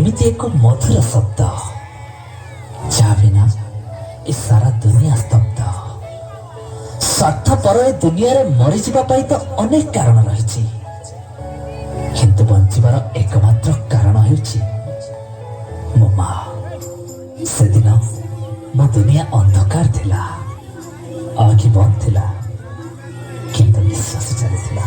एमती एक मधुर शब्द जहाँ बिना ए सारा दुनिया स्तब्ध। स्वार्थ पर ए दुनिया रे मरी जीवा पाई तो अनेक कारण रही, किंतु बंचिबार एकमात्र कारण हेउछि मो माँ। से दिन मो दुनिया अंधकार थिला, आखि बंद थिला, किंतु निश्वास चलिथिला।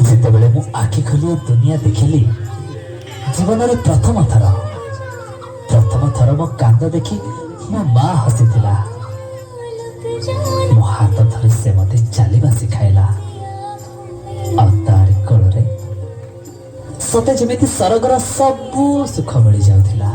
जेतेबेले मु आखि खोली दुनिया देखिली, जीवन रे प्रथम थर मो कांद देखी मो माँ हसीथिला। मो हाथ धरी से मते चलिबा सिखाइला। तारी कोଳରେ सते जेमिति सरगर सबु सुख मिली जाउथिला।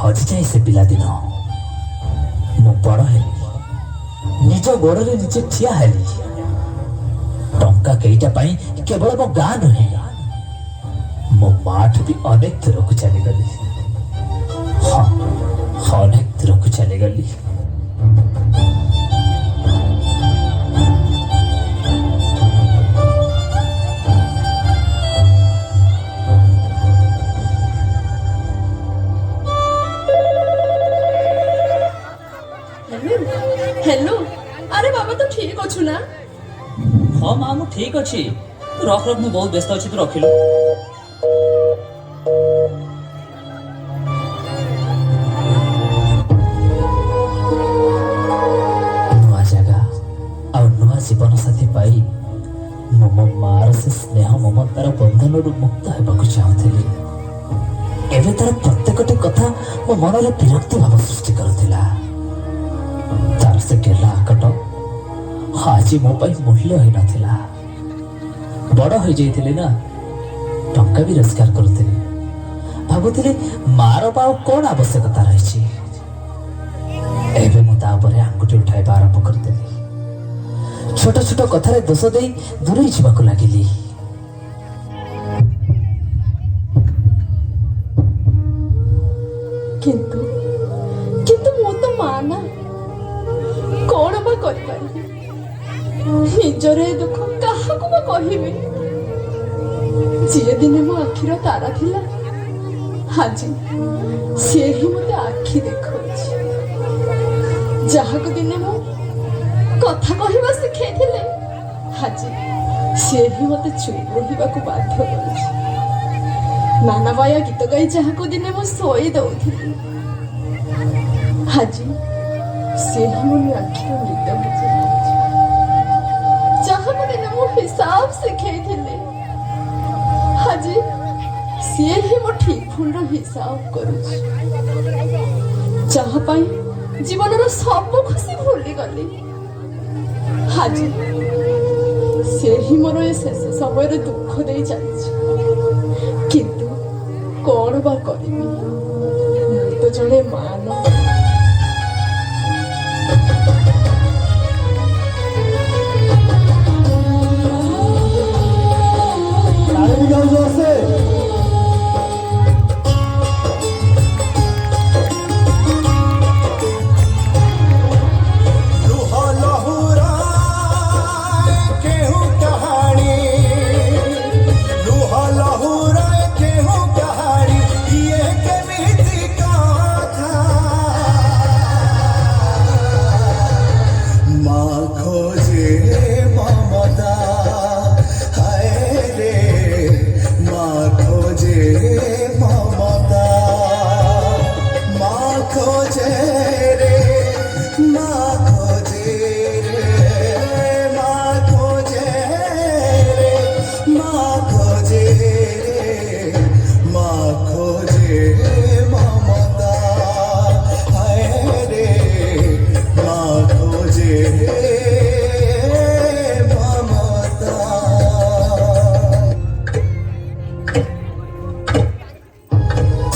हजि जाए से पिला दिन मु बड़ हेली, निज गोड़े निजे ठिया हेली। टंका केईटा पाई केवल मो गाँ नुहे, मो माठ भी अनेक दूर को चलीगली। हाँ, अनेक दूर को चलीगली। हेलो, अरे बाबा तो ठीक अच्छु ना? हाँ माँ मु ठीक अच्छी। तू रख रख, मु बहुत व्यस्त अच्छी, तू रखिलु। नुआ जगह आ नुआ जीवन साथी पाई मो मार से स्नेह ममतार बंधन मुक्त होगा चाहूली। एवं तार प्रत्येकटी कथा मो मन में विरक्ति भाव सृष्टि करुला। तार से गेला आकट आज मो मूल्य ही नथिला। बड़ हो जाइथिली ना, टंका भी रोजगार करुथिली। भाबुथिली मार पाउ कौन आवश्यकता रही। एबे मु ता उपरे आंगुठी उठाइबा आरंभ करदेली। छोट छोट कथार दोष दे दूरे जावाक लागिली। किंतु किंतु मु तो माना कौन बा करिपारि। निजर ए दुख काहाकु बा कहिबी। जे दिने मो आखिर तारा थिला, आज से ही मते आखि देखौछि। जहाक दिने मो कथा कहबा सिखैथिले, आज से ही मते चुप रहिबाकु बाध्य करुछि। नाना बाया गीत गाई जहाक दिने मो सोई दउथिली, आज से ही मो आखिर निद बुझे। जहाक दिने मो हिसाब सिखैथिले, आज सी ही मो ठीक भूल हिसाब करुछि। जहाँ पाई ଜୀବନର ସବୁ ଖୁସି ଭୁଲିଗଲି। ଆଜି ସେହି ମୋର ଏ ଶେଷ ସମୟରେ ଦୁଃଖ ଦେଇ ଚାଲିଛି। କିନ୍ତୁ କଣ ବା କରିବି, ମୁଁ ତ ଜଣେ ମା ନା।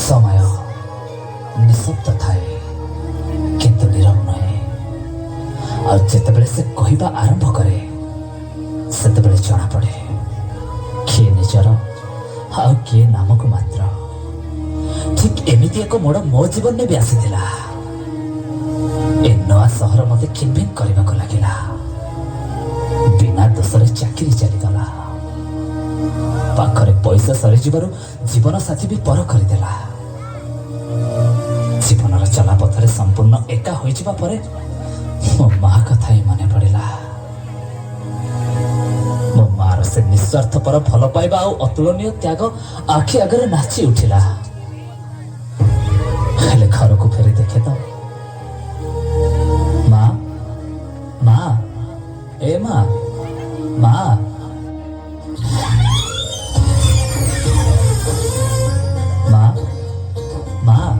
समय निशब्द थाए किंतु नीरव नहे। और जितेबले से कहवा आरंभ करे सेतेबले जना पड़े किए निजर आ किए नामक मात्र। ठीक एमिति एक मोड़ मो जीवन में भी आसीथिला। ए नवा सहर मते खिनभिन करबाको लागिला। बिना दोषरे चाकरी चलीगला। पाखरे पैसा सरी जीवारु जीवन साथी भी पर करदेला। जीवनर चला पथरे संपूर्ण एका होई जिबा परे मो माँ कथा ही मने पड़िला। मो मार से निस्वार्थ पर भल पाइबा आ अतुलनीय त्याग आखि आगरे नाची उठिला। हेले घर को फेरी देखे तो माँ माँ ए माँ माँ माँ माँ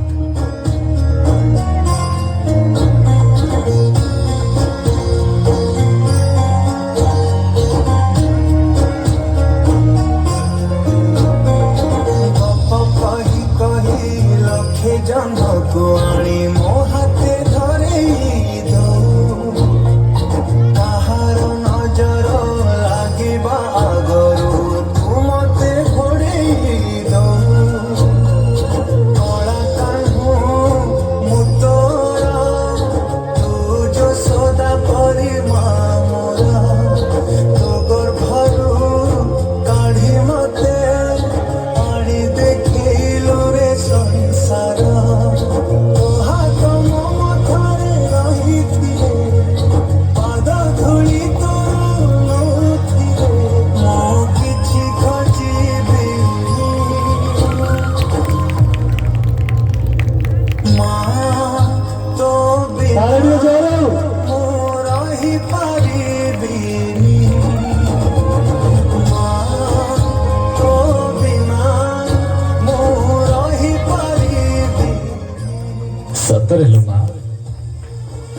सतरे लो माँ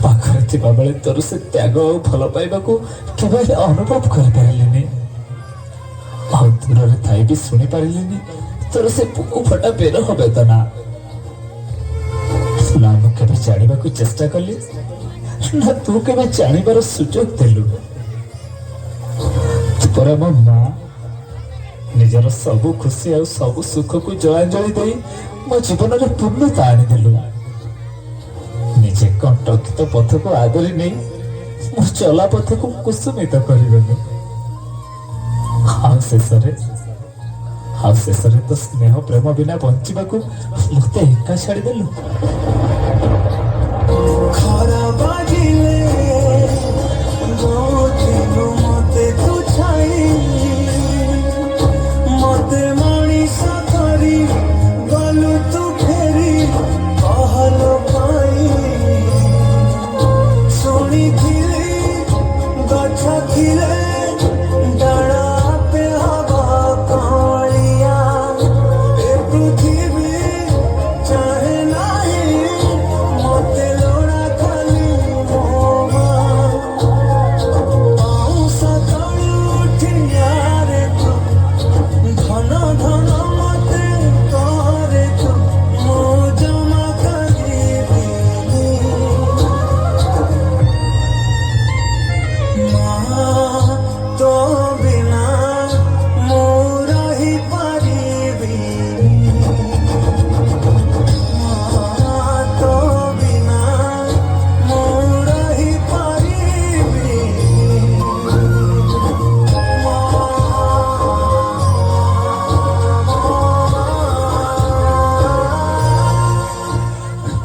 पाखरे थिबा बेले तोर से त्याग और भल पाइबा को केबे अनुभव कर पारिलिनी। आ दूर रे थाई भी सुनी पारिलिनी तोर से पुकु फटा बेर होबे त ना। ना मु केबे जानिबा को चेष्टा करली ना तू केबे जानिबार सुजोग देलु। पर मो माँ निजर सबु खुशी और सबु सुख को जलांजलि दे मो जीवन रे पूर्णता आनी देलु। निजे कंटकित पथ को आदरी नहीं मो चला पथ को कुसुमित करदेलु। हाँ शेषरे तो स्नेह प्रेम बिना बंचिबा को मते एका छाड़ी देलु। खरा बाजिले गोथिनु मते तू छाई मते मणिष करी गलु तू फेरी कहलो पाई शुणिथिली गछ थिले डाड़ा पे हवा कालिया ए पृथ्वी चाहे नाही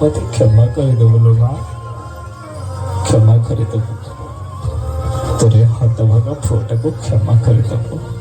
मत क्षमा କରିଦେବୁ ଲୋ ମା କ୍ଷମା କରିଦେବୁ ତୋର ହତଭାଗା ପୁଅଟାକୁ କ୍ଷମା କରିଦେବୁ